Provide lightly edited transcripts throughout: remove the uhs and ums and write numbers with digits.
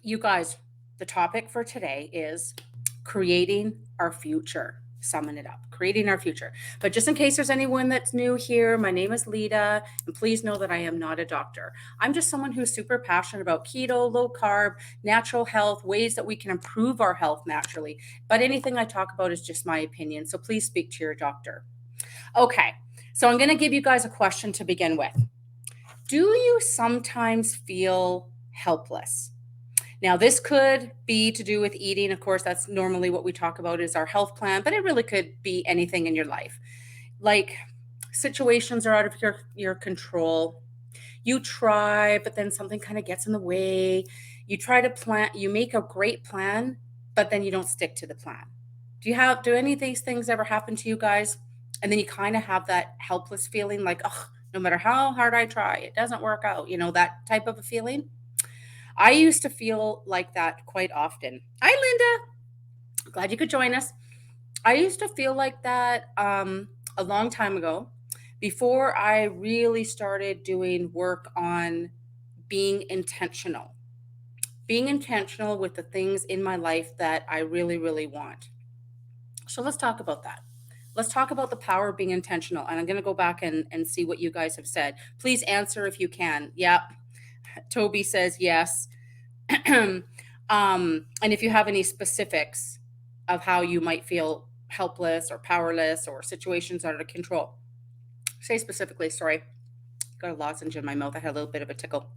You guys, the topic for today is creating our future. Summing it up, creating our future. But just in case there's anyone that's new here, my name is Lita, and please know that I am not a doctor. I'm just someone who's super passionate about keto, low carb, natural health, ways that we can improve our health naturally. But anything I talk about is just my opinion. So please speak to your doctor. Okay, so I'm going to give you guys a question to begin with. Do you sometimes feel helpless? Now, this could be to do with eating. Of course, that's normally what we talk about is our health plan, but it really could be anything in your life. Like situations are out of your control. You try, but then something kind of gets in the way. You try to plan, you make a great plan, but then you don't stick to the plan. Do any of these things ever happen to you guys? And then you kind of have that helpless feeling like, oh, no matter how hard I try, it doesn't work out, that type of a feeling? I used to feel like that quite often. Hi, Linda. Glad you could join us. I used to feel like that a long time ago before I really started doing work on being being intentional with the things in my life that I really, really want. So let's talk about that. Let's talk about the power of being intentional. And I'm going to go back and see what you guys have said. Please answer if you can. Yep. Toby says yes. And if you have any specifics of how you might feel helpless or powerless or situations out of control, say specifically. Sorry, got a lozenge in my mouth. I had a little bit of a tickle.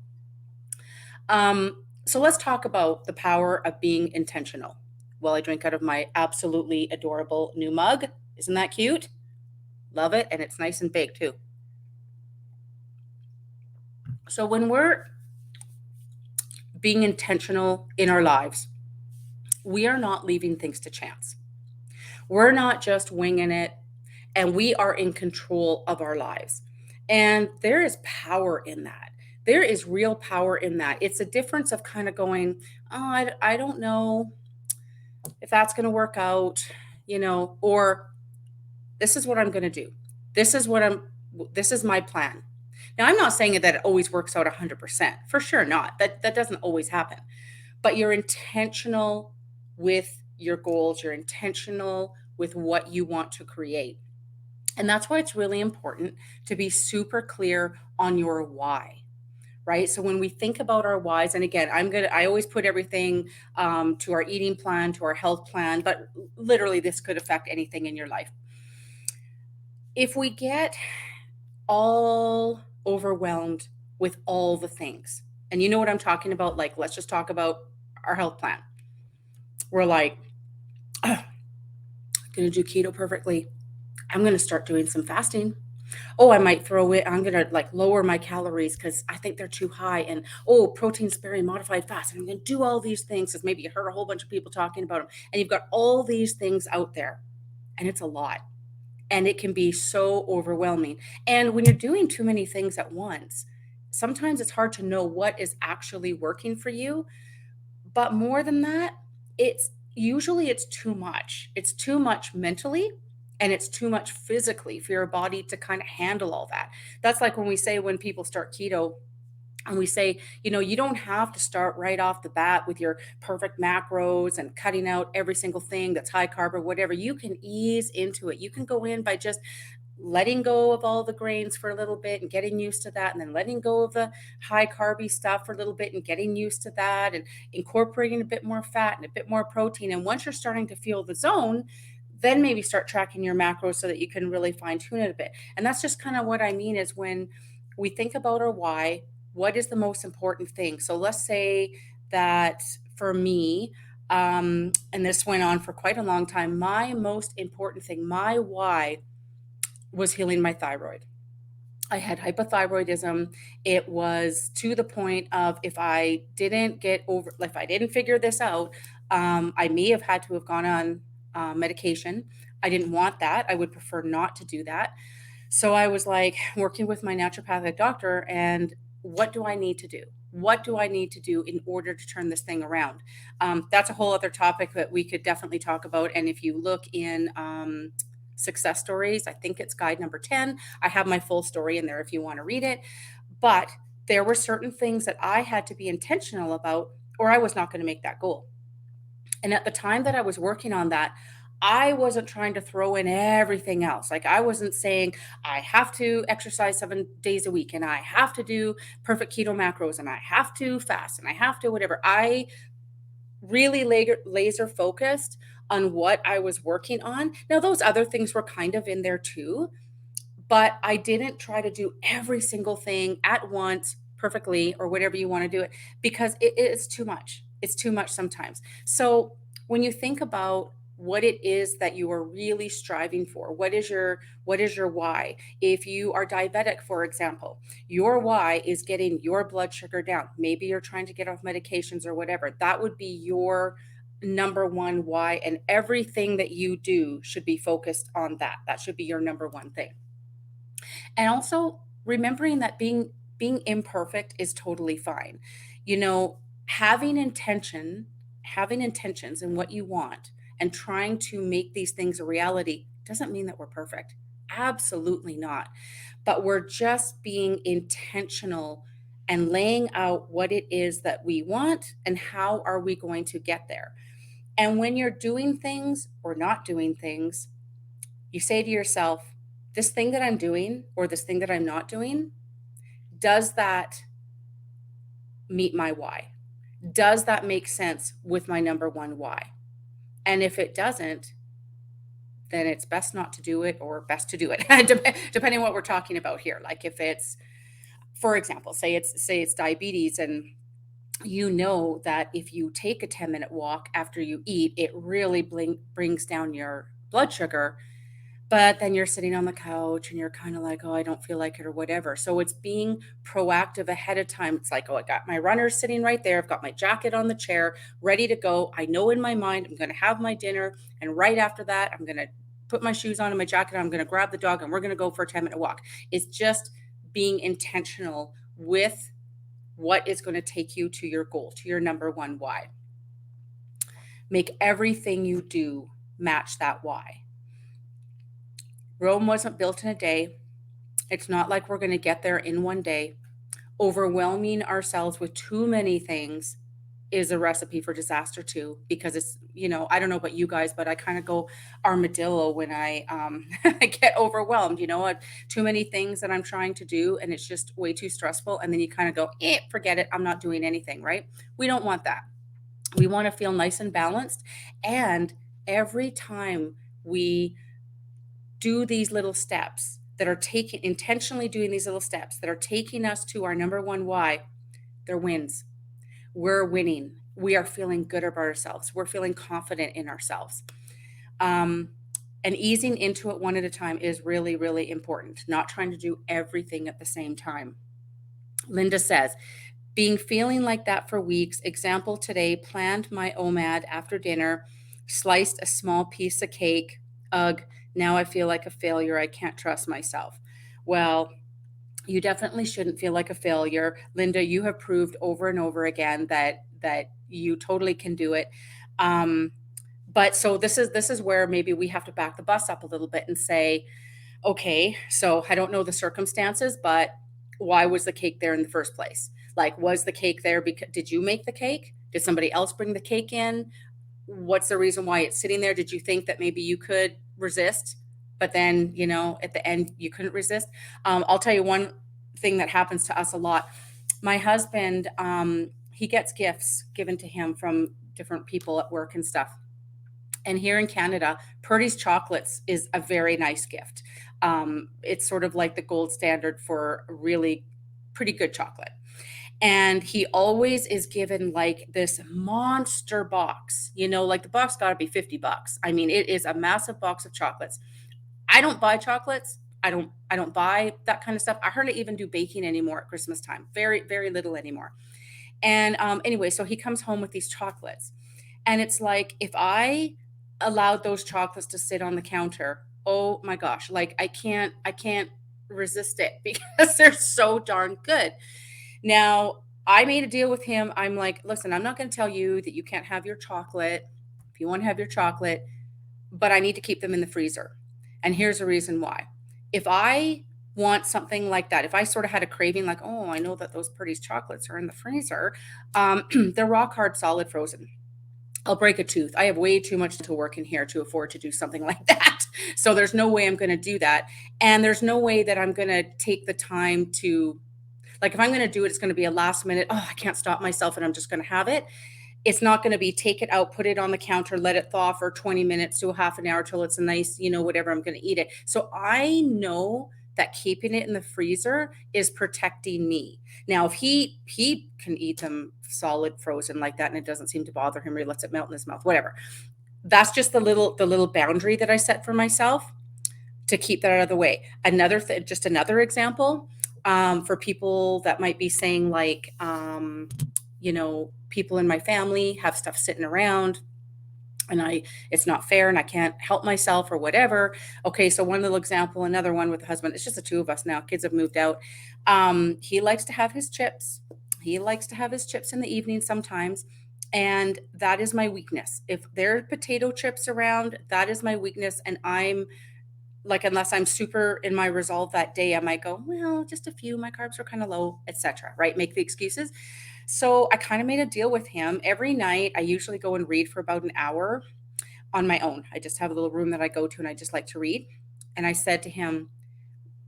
So let's talk about the power of being intentional. While I drink out of my absolutely adorable new mug. Isn't that cute? Love it. And it's nice and big too. So when we're being intentional in our lives, we are not leaving things to chance. We're not just winging it, and we are in control of our lives. And there is power in that. There is real power in that. It's a difference of kind of going, oh, I don't know if that's going to work out, or this is what I'm going to do. This is this is my plan. Now, I'm not saying that it always works out 100%. For sure not. That doesn't always happen. But you're intentional with your goals. You're intentional with what you want to create. And that's why it's really important to be super clear on your why, right? So when we think about our whys, and again, I always put everything to our eating plan, to our health plan, but literally this could affect anything in your life. If we get all overwhelmed with all the things, and you know what I'm talking about, like, let's just talk about our health plan. We're like, oh, I'm going to do keto perfectly. I'm going to start doing some fasting. Oh, I might throw it. I'm going to like lower my calories because I think they're too high. And oh, protein sparing modified fast. And I'm going to do all these things because maybe you heard a whole bunch of people talking about them. And you've got all these things out there. And it's a lot. And it can be so overwhelming. And when you're doing too many things at once, sometimes it's hard to know what is actually working for you. But more than that, it's too much. It's too much mentally and it's too much physically for your body to kind of handle all that. That's like when people start keto and we say, you don't have to start right off the bat with your perfect macros and cutting out every single thing that's high carb or whatever. You can ease into it. You can go in by just letting go of all the grains for a little bit and getting used to that, and then letting go of the high carby stuff for a little bit and getting used to that, and incorporating a bit more fat and a bit more protein. And once you're starting to feel the zone, then maybe start tracking your macros so that you can really fine tune it a bit. And that's just kind of what I mean is when we think about our why, what is the most important thing? So let's say that for me, and this went on for quite a long time, my most important thing, my why, was healing my thyroid. I had hypothyroidism. It was to the point of if I didn't figure this out, I may have had to have gone on medication. I didn't want that. I would prefer not to do that. So I was like working with my naturopathic doctor, and what do I need to do? What do I need to do in order to turn this thing around? That's a whole other topic that we could definitely talk about. And if you look in success stories, I think it's guide number 10. I have my full story in there if you want to read it. But there were certain things that I had to be intentional about, or I was not going to make that goal. And at the time that I was working on that, I wasn't trying to throw in everything else. Like, I wasn't saying I have to exercise 7 days a week and I have to do perfect keto macros and I have to fast and I have to whatever. I really laser focused on what I was working on. Now, those other things were kind of in there too, but I didn't try to do every single thing at once perfectly or whatever you want to do it, because it's too much. It's too much sometimes. So when you think about what it is that you are really striving for, what is your why? If you are diabetic, for example, your why is getting your blood sugar down. Maybe you're trying to get off medications or whatever. That would be your number one why, and everything that you do should be focused on that. That should be your number one thing. And also remembering that being imperfect is totally fine. You know, having intentions in what you want and trying to make these things a reality doesn't mean that we're perfect. Absolutely not. But we're just being intentional and laying out what it is that we want and how are we going to get there. And when you're doing things or not doing things, you say to yourself, this thing that I'm doing or this thing that I'm not doing, does that meet my why? Does that make sense with my number one why? And if it doesn't, then it's best not to do it or best to do it, depending on what we're talking about here. Like, if it's, for example, say it's diabetes, and you know that if you take a 10-minute walk after you eat, it really brings down your blood sugar. But then you're sitting on the couch and you're kind of like, oh, I don't feel like it or whatever. So it's being proactive ahead of time. It's like, oh, I got my runners sitting right there. I've got my jacket on the chair, ready to go. I know in my mind I'm going to have my dinner. And right after that, I'm going to put my shoes on and my jacket. I'm going to grab the dog and we're going to go for a 10-minute walk. It's just being intentional with what is going to take you to your goal, to your number one why. Make everything you do match that why. Rome wasn't built in a day. It's not like we're going to get there in one day. Overwhelming ourselves with too many things is a recipe for disaster too, because it's, I don't know about you guys, but I kind of go armadillo when I I get overwhelmed, too many things that I'm trying to do and it's just way too stressful. And then you kind of go, forget it. I'm not doing anything, right? We don't want that. We want to feel nice and balanced. And every time we do these little steps that are taking intentionally doing these little steps that are taking us to our number one why, they're wins. We're winning. We are feeling good about ourselves. We're feeling confident in ourselves. And easing into it one at a time is really, really important. Not trying to do everything at the same time. Linda says, feeling like that for weeks. Example today, planned my OMAD after dinner, sliced a small piece of cake. Ugh, now I feel like a failure. I can't trust myself. Well, you definitely shouldn't feel like a failure. Linda, you have proved over and over again that you totally can do it. But so this is where maybe we have to back the bus up a little bit and say, okay, so I don't know the circumstances, but why was the cake there in the first place? Like, was the cake there because did you make the cake? Did somebody else bring the cake in? What's the reason why it's sitting there? Did you think that maybe you could resist, but then, at the end you couldn't resist? I'll tell you one thing that happens to us a lot. My husband, he gets gifts given to him from different people at work and stuff. And here in Canada, Purdy's chocolates is a very nice gift. It's sort of like the gold standard for really pretty good chocolate. And he always is given like this monster box, like the box got to be $50. I mean, it is a massive box of chocolates. I don't buy chocolates. I don't buy that kind of stuff. I hardly even do baking anymore at Christmas time. Very, very little anymore. And anyway, so he comes home with these chocolates. And it's like, if I allowed those chocolates to sit on the counter, oh my gosh, like I can't resist it because they're so darn good. Now, I made a deal with him. I'm like, listen, I'm not going to tell you that you can't have your chocolate if you want to have your chocolate, but I need to keep them in the freezer. And here's the reason why. If I want something like that, if I sort of had a craving, like, oh, I know that those Purdy's chocolates are in the freezer, they're rock hard, solid frozen. I'll break a tooth. I have way too much to work in here to afford to do something like that. So there's no way I'm going to do that. And there's no way that I'm going to take the time to, like, if I'm going to do it, it's going to be a last minute, oh, I can't stop myself and I'm just going to have it. It's not going to be take it out, put it on the counter, let it thaw for 20 minutes to a half an hour till it's a nice, whatever, I'm going to eat it. So I know that keeping it in the freezer is protecting me. Now, if he can eat them solid frozen like that and it doesn't seem to bother him, or he lets it melt in his mouth, whatever. That's just the little boundary that I set for myself to keep that out of the way. Just another example, for people that might be saying, like, people in my family have stuff sitting around and it's not fair and I can't help myself or whatever. Okay, so one little example, another one with the husband. It's just the two of us now. Kids have moved out. He likes to have his chips. He likes to have his chips in the evening sometimes. And that is my weakness. If there are potato chips around, that is my weakness. And I'm like, unless I'm super in my resolve that day, I might go, well, just a few, my carbs are kind of low, etc. Right? Make the excuses. So I kind of made a deal with him. Every night, I usually go and read for about an hour on my own. I just have a little room that I go to and I just like to read. And I said to him,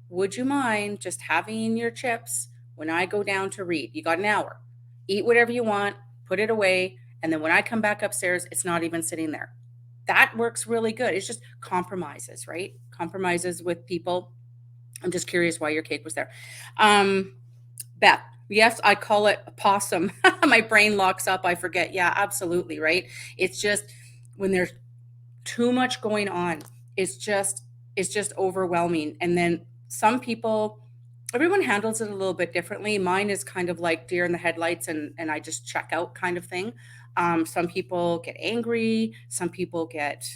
would you mind just having your chips when I go down to read? You got an hour. Eat whatever you want, put it away. And then when I come back upstairs, it's not even sitting there. That works really good. It's just compromises, right? Compromises with people. I'm just curious why your cake was there. Beth, yes, I call it a possum. My brain locks up. I forget. Yeah, absolutely. Right. It's just when there's too much going on, it's just overwhelming. And then some people, everyone handles it a little bit differently. Mine is kind of like deer in the headlights and I just check out kind of thing. Some people get angry. Some people get,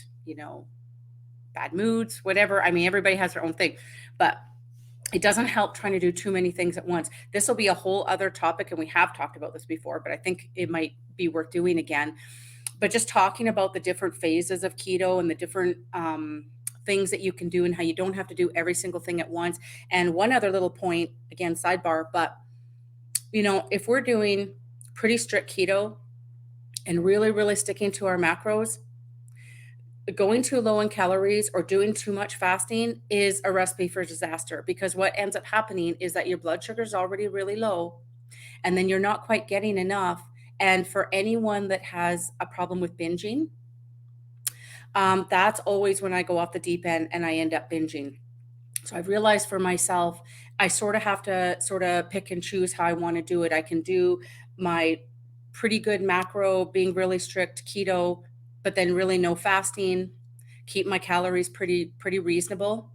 bad moods, whatever. I mean, everybody has their own thing, but it doesn't help trying to do too many things at once. This will be a whole other topic, and we have talked about this before, but I think it might be worth doing again. But just talking about the different phases of keto and the different things that you can do and how you don't have to do every single thing at once. And one other little point, again, sidebar, but if we're doing pretty strict keto and really, really sticking to our macros, going too low in calories or doing too much fasting is a recipe for disaster, because what ends up happening is that your blood sugar is already really low and then you're not quite getting enough. And for anyone that has a problem with binging, that's always when I go off the deep end and I end up binging. So I've realized for myself, I sort of have to sort of pick and choose how I want to do it. I can do my pretty good macro, being really strict keto, but then really no fasting, keep my calories pretty reasonable.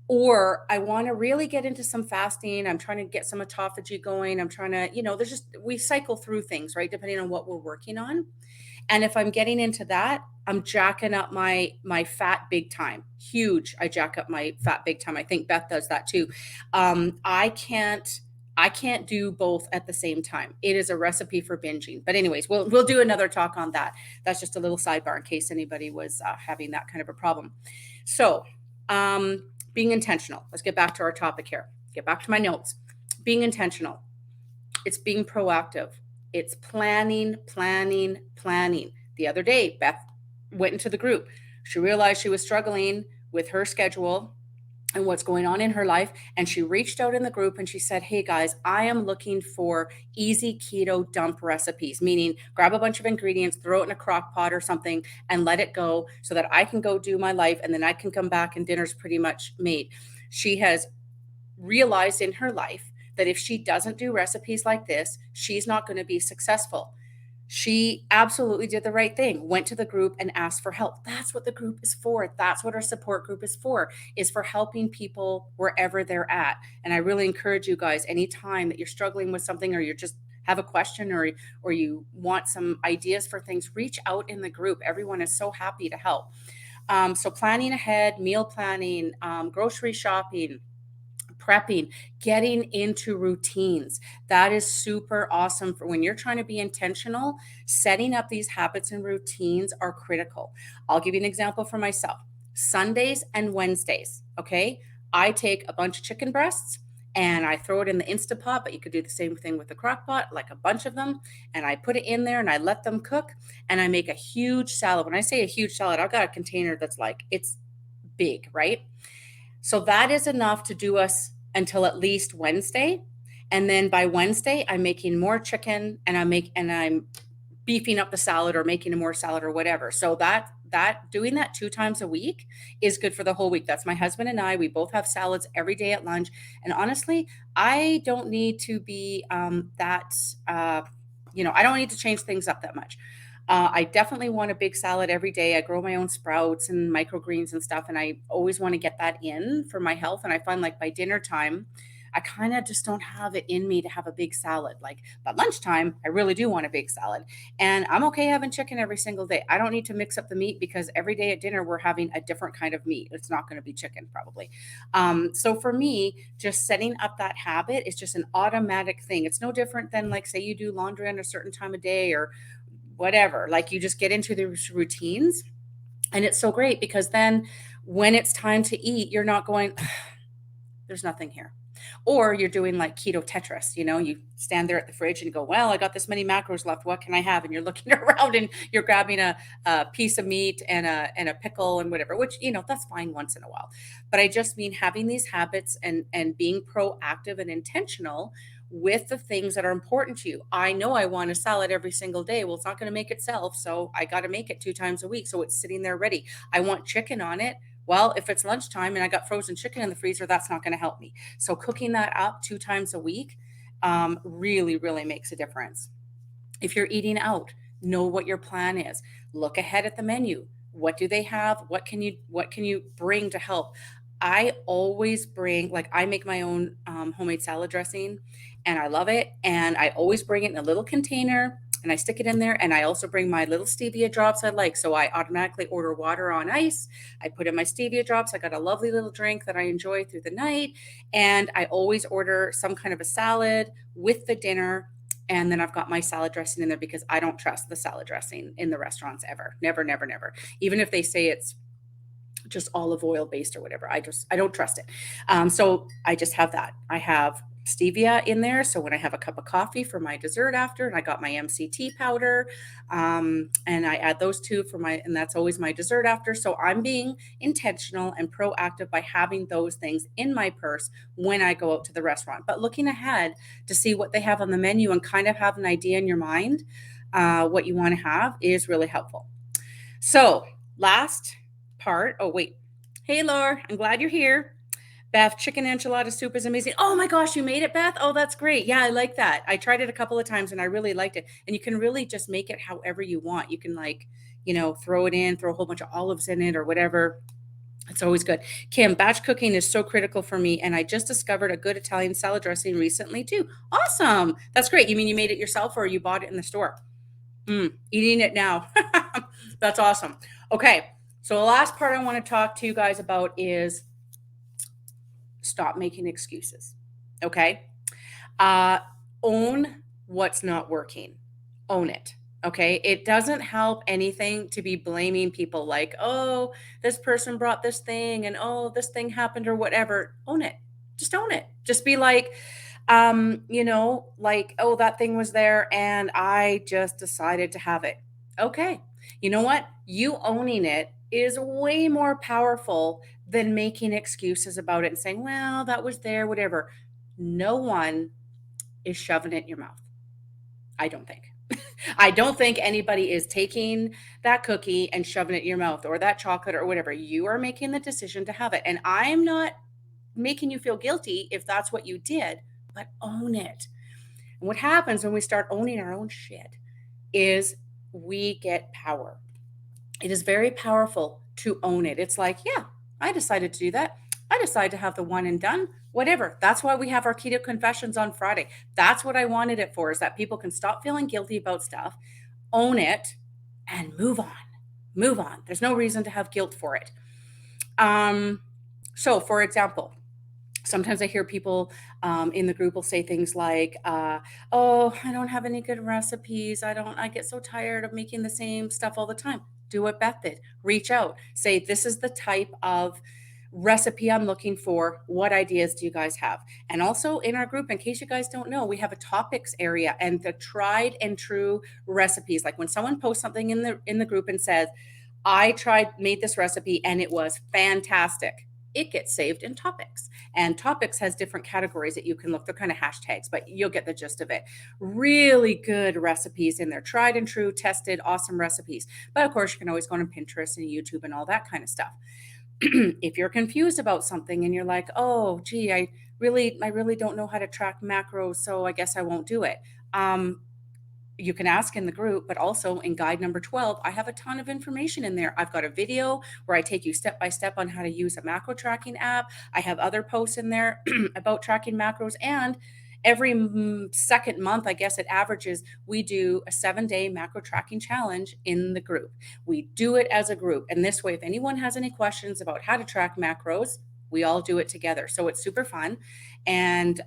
Or I want to really get into some fasting. I'm trying to get some autophagy going. I'm trying to, there's just, we cycle through things, right? Depending on what we're working on. And if I'm getting into that, I'm jacking up my fat big time. Huge. I jack up my fat big time. I think Beth does that too. I can't do both at the same time. It is a recipe for binging. But anyways, we'll do another talk on that. That's just a little sidebar in case anybody was having that kind of a problem. So, being intentional. Let's get back to our topic here. Get back to my notes. Being intentional. It's being proactive. It's planning. The other day, Beth went into the group. She realized she was struggling with her schedule and what's going on in her life. And she reached out in the group and she said, hey guys, I am looking for easy keto dump recipes, meaning grab a bunch of ingredients, throw it in a crock pot or something and let it go so that I can go do my life. And then I can come back and dinner's pretty much made. She has realized in her life that if she doesn't do recipes like this, she's not going to be successful. She absolutely did the right thing, went to the group and asked for help. That's what the group is for. That's what our support group is for helping people wherever they're at. And I really encourage you guys, anytime that you're struggling with something or you're just have a question, or you want some ideas for things, reach out in the group. Everyone is so happy to help. So planning ahead, meal planning, grocery shopping, prepping, getting into routines. That is super awesome for when you're trying to be intentional. Setting up these habits and routines are critical. I'll give you an example for myself. Sundays and Wednesdays, okay? I take a bunch of chicken breasts and I throw it in the Instapot, but you could do the same thing with the crock pot, like a bunch of them, and I put it in there and I let them cook and I make a huge salad. When I say a huge salad, I've got a container that's like, it's big, right? So that is enough to do us until at least Wednesday. And then by Wednesday, I'm making more chicken and I'm beefing up the salad or making a more salad or whatever. So that doing that 2 times a week is good for the whole week. That's my husband and I. We both have salads every day at lunch. And honestly, I don't need to be I don't need to change things up that much. I definitely want a big salad every day. I grow my own sprouts and microgreens and stuff, and I always want to get that in for my health. And I find like by dinner time, I kind of just don't have it in me to have a big salad. Like, but lunchtime, I really do want a big salad. And I'm okay having chicken every single day. I don't need to mix up the meat because every day at dinner, we're having a different kind of meat. It's not going to be chicken, probably. So for me, just setting up that habit is just an automatic thing. It's no different than, like, say you do laundry on a certain time of day or whatever. Like, you just get into those routines. And it's so great because then when it's time to eat, you're not going, there's nothing here. Or you're doing like keto Tetris, you stand there at the fridge and you go, well, I got this many macros left. What can I have? And you're looking around and you're grabbing a piece of meat and a pickle and whatever, which, that's fine once in a while. But I just mean having these habits and being proactive and intentional with the things that are important to you. I know I want a salad every single day. Well, it's not going to make itself. So I got to make it 2 times a week. So it's sitting there ready. I want chicken on it. Well, if it's lunchtime and I got frozen chicken in the freezer, that's not going to help me. So cooking that up 2 times a week really, really makes a difference. If you're eating out, know what your plan is. Look ahead at the menu. What do they have? What can you bring to help? I always bring, like, I make my own homemade salad dressing and I love it. And I always bring it in a little container and I stick it in there. And I also bring my little stevia drops I like. So I automatically order water on ice. I put in my stevia drops. I got a lovely little drink that I enjoy through the night. And I always order some kind of a salad with the dinner. And then I've got my salad dressing in there because I don't trust the salad dressing in the restaurants ever. Never, never, never. Even if they say it's just olive oil based or whatever, I don't trust it. So I just have that. I have stevia in there. So when I have a cup of coffee for my dessert after, and I got my MCT powder, and I add those two and that's always my dessert after. So I'm being intentional and proactive by having those things in my purse when I go out to the restaurant, but looking ahead to see what they have on the menu and kind of have an idea in your mind, what you want to have is really helpful. So last part. Oh, wait. Hey, Laura, I'm glad you're here. Beth, chicken enchilada soup is amazing. Oh my gosh, you made it, Beth? Oh, that's great. Yeah, I like that. I tried it a couple of times and I really liked it. And you can really just make it however you want. You can throw it in, throw a whole bunch of olives in it or whatever. It's always good. Kim, batch cooking is so critical for me. And I just discovered a good Italian salad dressing recently too. Awesome. That's great. You mean you made it yourself or you bought it in the store? Eating it now. That's awesome. Okay. So the last part I want to talk to you guys about is stop making excuses. Okay. Own what's not working. Own it. Okay. It doesn't help anything to be blaming people like, oh, this person brought this thing and oh, this thing happened or whatever. Own it. Just own it. Just be like, like, oh, that thing was there and I just decided to have it. Okay. You know what? You owning it is way more powerful than making excuses about it and saying, well, that was there, whatever. No one is shoving it in your mouth. I don't think. I don't think anybody is taking that cookie and shoving it in your mouth or that chocolate or whatever. You are making the decision to have it. And I'm not making you feel guilty if that's what you did, but own it. And what happens when we start owning our own shit is we get power. It is very powerful to own it. It's like, yeah, I decided to do that. I decided to have the one and done. whatever. That's why we have our keto confessions on Friday. That's what I wanted it for, is that people can stop feeling guilty about stuff, own it, and move on. Move on. There's no reason to have guilt for it. Um, so, for example, sometimes I hear people in the group will say things like, "Oh, I don't have any good recipes. I get so tired of making the same stuff all the time." Do what Beth did. Reach out. Say, "This is the type of recipe I'm looking for. What ideas do you guys have?" And also in our group, in case you guys don't know, we have a topics area and the tried and true recipes. Like when someone posts something in the group and says, made this recipe and it was fantastic, it gets saved in topics. And topics has different categories that you can look. They're kind of hashtags, but you'll get the gist of it. Really good recipes in there, tried and true, tested, awesome recipes. But of course, you can always go on Pinterest and YouTube and all that kind of stuff. If you're confused about something and you're like, "Oh, gee, I really don't know how to track macros, so I guess I won't do it." Um, you can ask in the group, but also in guide number 12, I have a ton of information in there. I've got a video where I take you step by step on how to use a macro tracking app. I have other posts in there about tracking macros. And every second month, I guess it averages, we do a 7-day macro tracking challenge in the group. We do it as a group. And this way, if anyone has any questions about how to track macros, we all do it together. So it's super fun and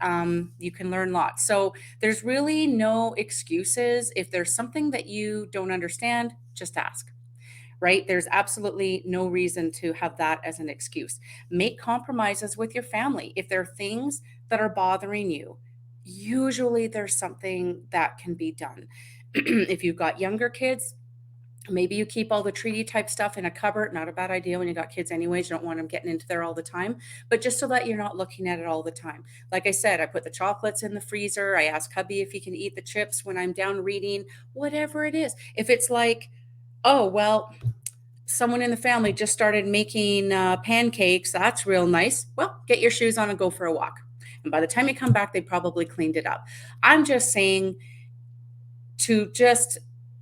you can learn lots. So there's really no excuses. If there's something that you don't understand, just ask, right? There's absolutely no reason to have that as an excuse. Make compromises with your family. If there are things that are bothering you, usually there's something that can be done. If you've got younger kids, maybe you keep all the treaty type stuff in a cupboard. Not a bad idea when you got kids anyways. You don't want them getting into there all the time, but just so that you're not looking at it all the time. Like I said, I put the chocolates in the freezer. I ask hubby if he can eat the chips when I'm down reading, whatever it is. If it's like, oh, well, someone in the family just started making pancakes. That's real nice. Well, get your shoes on and go for a walk. And by the time you come back, they probably cleaned it up. I'm just saying to just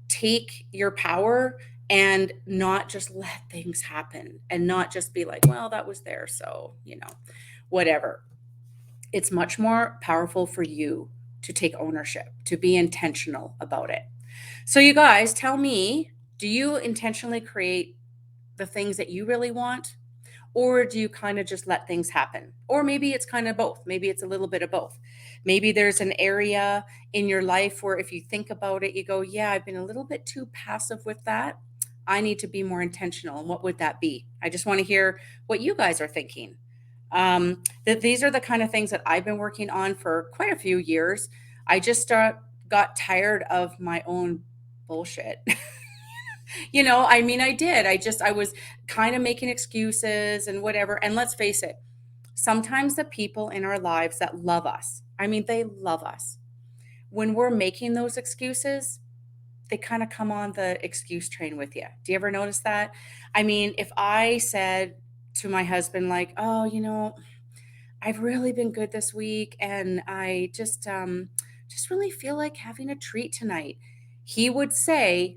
take your power and not just let things happen and not just be like, well, that was there. So, whatever. It's much more powerful for you to take ownership, to be intentional about it. So, you guys, tell me, do you intentionally create the things that you really want? Or do you kind of just let things happen? Or maybe it's kind of both. Maybe it's a little bit of both. Maybe there's an area in your life where if you think about it, you go, yeah, I've been a little bit too passive with that. I need to be more intentional. And what would that be? I just want to hear what you guys are thinking. That these are the kind of things that I've been working on for quite a few years. I just got tired of my own bullshit. I mean, I did. I was kind of making excuses and whatever. And let's face it, sometimes the people in our lives that love us, I mean, they love us. When we're making those excuses, they kind of come on the excuse train with you. Do you ever notice that? I mean, if I said to my husband, like, oh, I've really been good this week and I just really feel like having a treat tonight, he would say,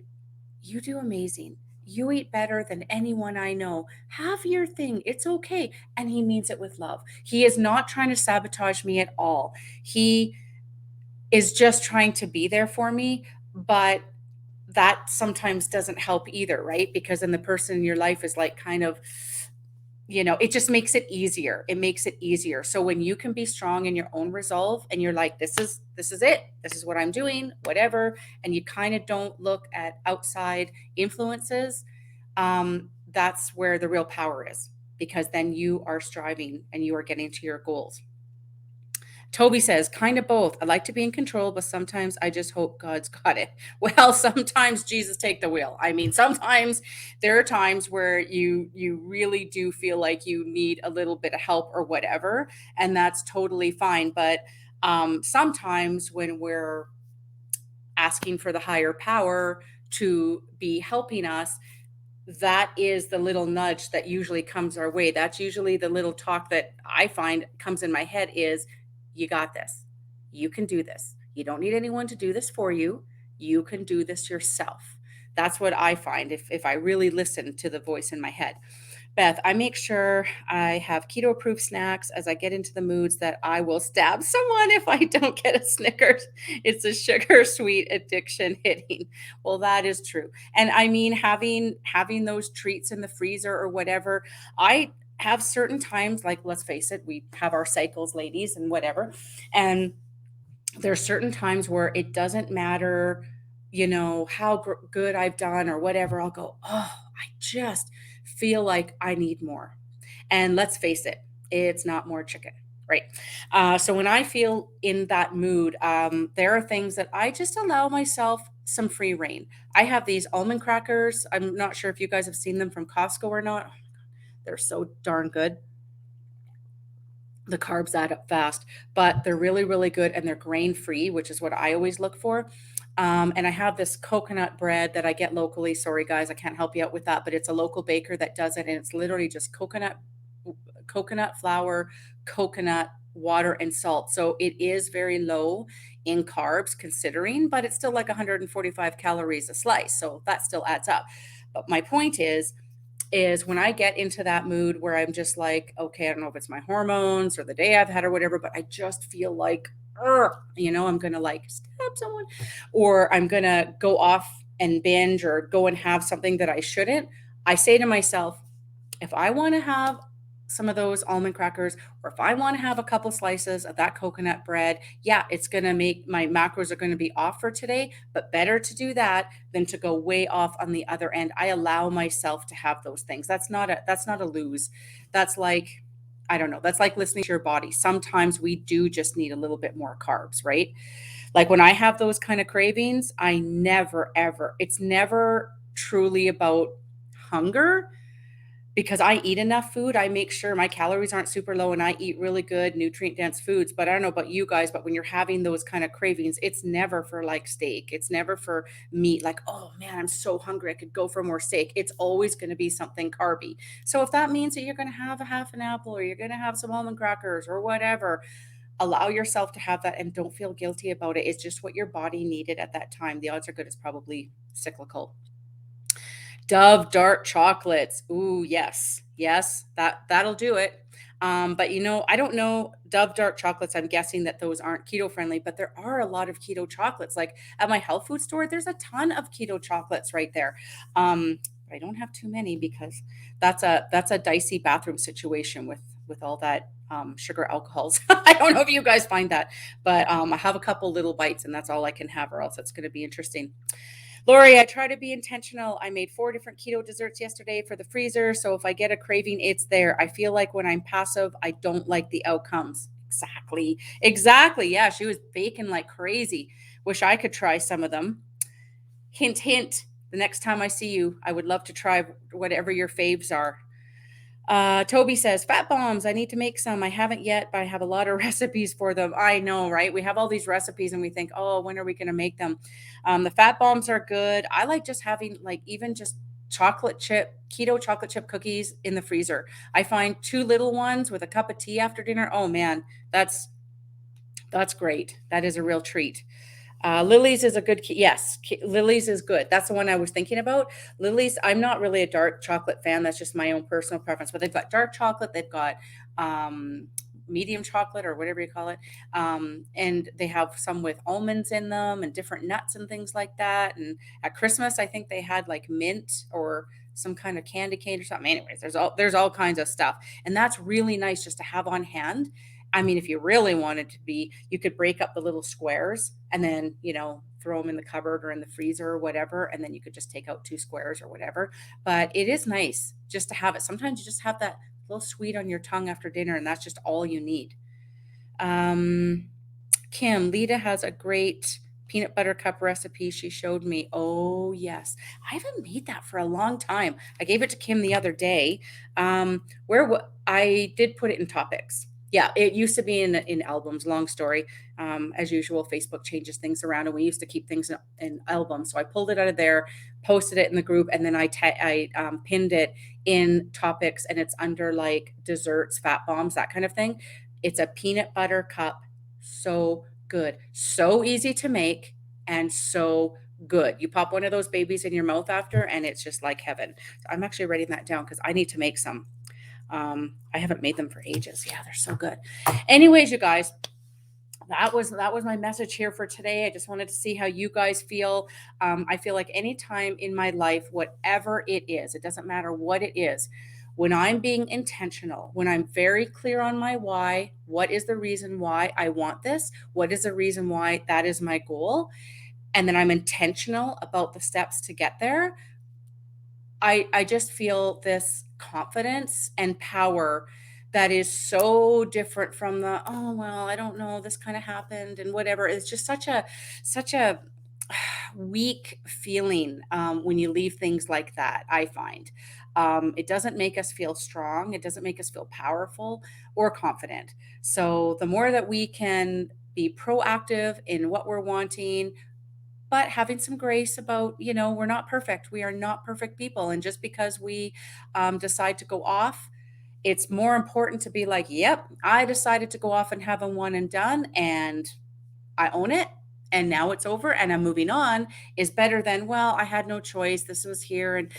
you do amazing. You eat better than anyone I know. Have your thing. It's okay. And he means it with love. He is not trying to sabotage me at all. He is just trying to be there for me. But that sometimes doesn't help either, right? Because then the person in your life is like kind of, it just makes it easier. It makes it easier. So when you can be strong in your own resolve and you're like, this is it. This is what I'm doing, whatever, and you kind of don't look at outside influences, that's where the real power is, because then you are striving and you are getting to your goals. Toby says, kind of both. I like to be in control, but sometimes I just hope God's got it. Well, sometimes Jesus take the wheel. I mean, sometimes there are times where you really do feel like you need a little bit of help or whatever, and that's totally fine. But sometimes when we're asking for the higher power to be helping us, that is the little nudge that usually comes our way. That's usually the little talk that I find comes in my head is, you got this. You can do this. You don't need anyone to do this for you. You can do this yourself. That's what I find if I really listen to the voice in my head. Beth, I make sure I have keto approved snacks as I get into the moods that I will stab someone if I don't get a Snickers. It's a sugar sweet addiction hitting. Well, that is true. And I mean, having those treats in the freezer or whatever, I have certain times, like let's face it, we have our cycles, ladies, and whatever. And there's certain times where it doesn't matter, how good I've done or whatever. I'll go, oh, I just feel like I need more. And let's face it, it's not more chicken, right? So when I feel in that mood, there are things that I just allow myself some free reign. I have these almond crackers. I'm not sure if you guys have seen them from Costco or not. They're so darn good. The carbs add up fast, but they're really, really good and they're grain free, which is what I always look for. And I have this coconut bread that I get locally. Sorry, guys, I can't help you out with that, but it's a local baker that does it, and it's literally just coconut flour, coconut water, and salt. So it is very low in carbs, considering, but it's still like 145 calories a slice. So that still adds up. But my point is when I get into that mood where I'm just like, okay, I don't know if it's my hormones or the day I've had or whatever, but I just feel like, I'm going to like stab someone, or I'm going to go off and binge or go and have something that I shouldn't. I say to myself, if I want to have some of those almond crackers, or if I want to have a couple slices of that coconut bread, yeah, it's going to make my macros are going to be off for today, but better to do that than to go way off on the other end. I allow myself to have those things. That's not a lose. That's like, I don't know. That's like listening to your body. Sometimes we do just need a little bit more carbs, right? Like when I have those kind of cravings, I never ever, it's never truly about hunger, because I eat enough food. I make sure my calories aren't super low and I eat really good nutrient dense foods. But I don't know about you guys, but when you're having those kind of cravings, it's never for like steak. It's never for meat. Like, oh man, I'm so hungry. I could go for more steak. It's always going to be something carby. So if that means that you're going to have a half an apple, or you're going to have some almond crackers or whatever, allow yourself to have that and don't feel guilty about it. It's just what your body needed at that time. The odds are good it's probably cyclical. Dove dark chocolates. Ooh, yes. Yes, that'll do it. But I don't know Dove dark chocolates. I'm guessing that those aren't keto friendly, but there are a lot of keto chocolates. Like at my health food store, there's a ton of keto chocolates right there. I don't have too many because that's a dicey bathroom situation with all that sugar alcohols. I don't know if you guys find that, but I have a couple little bites and that's all I can have, or else it's going to be interesting. Lori, I try to be intentional. I made 4 different keto desserts yesterday for the freezer. So if I get a craving, it's there. I feel like when I'm passive, I don't like the outcomes. Exactly. Exactly. Yeah, she was baking like crazy. Wish I could try some of them. Hint, hint. The next time I see you, I would love to try whatever your faves are. Toby says, fat bombs. I need to make some. I haven't yet, but I have a lot of recipes for them. I know, right? We have all these recipes and we think, oh, when are we going to make them? The fat bombs are good. I like just having like even just keto chocolate chip cookies in the freezer. I find 2 little ones with a cup of tea after dinner. Oh man, that's great. That is a real treat. Lily's is a good, yes, Lily's is good. That's the one I was thinking about. Lily's, I'm not really a dark chocolate fan. That's just my own personal preference, but they've got dark chocolate. They've got um, medium chocolate or whatever you call it. And they have some with almonds in them and different nuts and things like that. And at Christmas, I think they had like mint or some kind of candy cane or something. Anyways, there's all kinds of stuff. And that's really nice just to have on hand. I mean, if you really wanted to be, you could break up the little squares and then, throw them in the cupboard or in the freezer or whatever. And then you could just take out 2 squares or whatever. But it is nice just to have it. Sometimes you just have that little sweet on your tongue after dinner, and that's just all you need. Um, Kim, Lita has a great peanut butter cup recipe she showed me. Oh, yes. I haven't made that for a long time. I gave it to Kim the other day. I did put it in topics. Yeah, it used to be in albums. Long story. As usual, Facebook changes things around, and we used to keep things in albums. So I pulled it out of there, posted it in the group, and then I pinned it in topics, and it's under like desserts, fat bombs, that kind of thing. It's a peanut butter cup. So good. So easy to make and so good. You pop one of those babies in your mouth after, and it's just like heaven. So I'm actually writing that down because I need to make some. I haven't made them for ages. Yeah, they're so good. Anyways, you guys, that was my message here for today. I just wanted to see how you guys feel. I feel like anytime in my life, whatever it is, it doesn't matter what it is, when I'm being intentional, when I'm very clear on my why, what is the reason why I want this, what is the reason why that is my goal, and then I'm intentional about the steps to get there, I just feel this confidence and power that is so different from the, oh well, I don't know, this kind of happened and whatever. It's just such a weak feeling when you leave things like that. I find it doesn't make us feel strong. It doesn't make us feel powerful or confident. So the more that we can be proactive in what we're wanting, but having some grace about, we're not perfect. We are not perfect people. And just because we decide to go off, it's more important to be like, yep, I decided to go off and have a one and done, and I own it. And now it's over and I'm moving on, is better than, well, I had no choice. This was here and,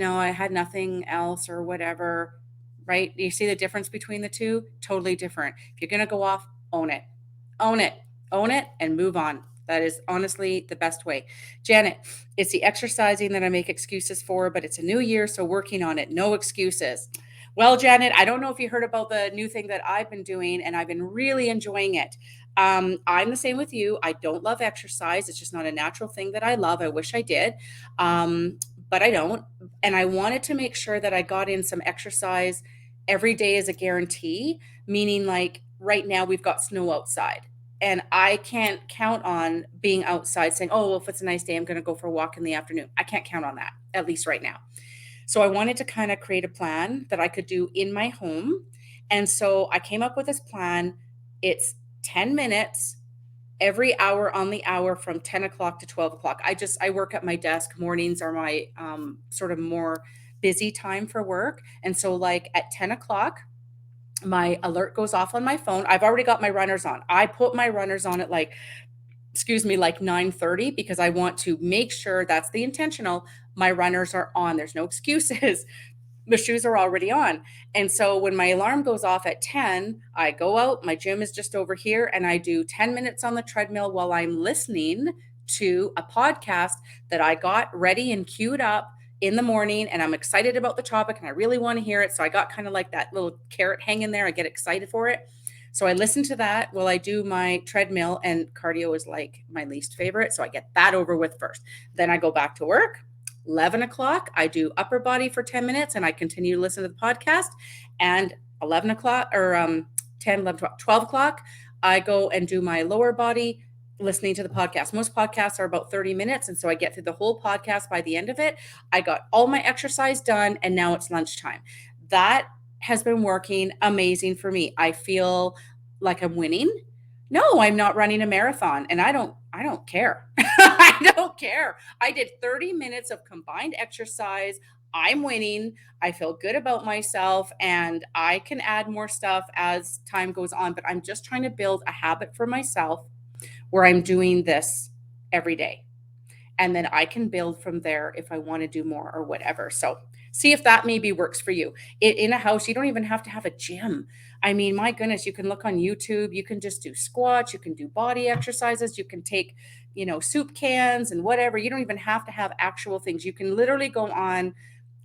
I had nothing else or whatever. Right? You see the difference between the two? Totally different. If you're going to go off, own it, own it, own it, and move on. That is honestly the best way. Janet, it's the exercising that I make excuses for, but it's a new year, so working on it. No excuses. Well, Janet, I don't know if you heard about the new thing that I've been doing, and I've been really enjoying it. I'm the same with you. I don't love exercise. It's just not a natural thing that I love. I wish I did, but I don't. And I wanted to make sure that I got in some exercise every day as a guarantee, meaning like right now we've got snow outside. And I can't count on being outside saying, oh, well, if it's a nice day, I'm going to go for a walk in the afternoon. I can't count on that, at least right now. So I wanted to kind of create a plan that I could do in my home. And so I came up with this plan. It's 10 minutes every hour on the hour from 10 o'clock to 12 o'clock. I work at my desk. Mornings are my sort of more busy time for work. And so like at 10 o'clock, my alert goes off on my phone. I've already got my runners on. I put my runners on at like 9:30 because I want to make sure, that's the intentional, my runners are on. There's no excuses. The shoes are already on. And so when my alarm goes off at 10, I go out, my gym is just over here, and I do 10 minutes on the treadmill while I'm listening to a podcast that I got ready and queued up in the morning, and I'm excited about the topic and I really want to hear it. So I got kind of like that little carrot hanging there. I get excited for it. So I listen to that while I do my treadmill, and cardio is like my least favorite. So I get that over with first. Then I go back to work. 11 o'clock, I do upper body for 10 minutes and I continue to listen to the podcast. And 11 o'clock or 10, 11, 12 o'clock, I go and do my lower body listening to the podcast. Most podcasts are about 30 minutes. And so I get through the whole podcast by the end of it. I got all my exercise done and now it's lunchtime. That has been working amazing for me. I feel like I'm winning. No, I'm not running a marathon and I don't care. I don't care. I did 30 minutes of combined exercise. I'm winning. I feel good about myself and I can add more stuff as time goes on, but I'm just trying to build a habit for myself where I'm doing this every day. And then I can build from there if I want to do more or whatever. So see if that maybe works for you. In a house, you don't even have to have a gym. I mean, my goodness, you can look on YouTube. You can just do squats. You can do body exercises. You can take, soup cans and whatever. You don't even have to have actual things. You can literally go on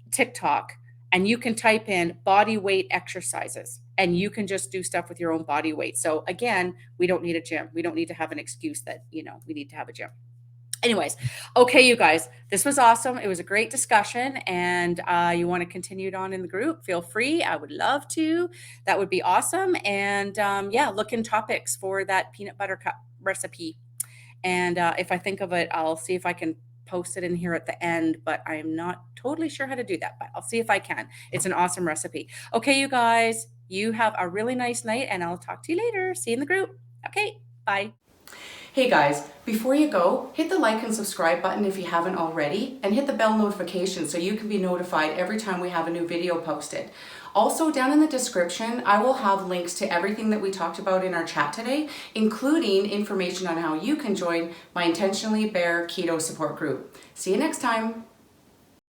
TikTok and you can type in body weight exercises and you can just do stuff with your own body weight. So again, we don't need a gym. We don't need to have an excuse that, we need to have a gym. Anyways, okay, you guys, this was awesome. It was a great discussion, and you want to continue it on in the group, feel free. I would love to. That would be awesome. And look in topics for that peanut butter cup recipe. And if I think of it, I'll see if I can post it in here at the end, but I'm not totally sure how to do that, but I'll see if I can. It's an awesome recipe. Okay, you guys, you have a really nice night, and I'll talk to you later. See you in the group. Okay, bye. Hey guys, before you go, hit the like and subscribe button if you haven't already, and hit the bell notification so you can be notified every time we have a new video posted. Also, down in the description, I will have links to everything that we talked about in our chat today, including information on how you can join my Intentionally Bare Keto support group. See you next time.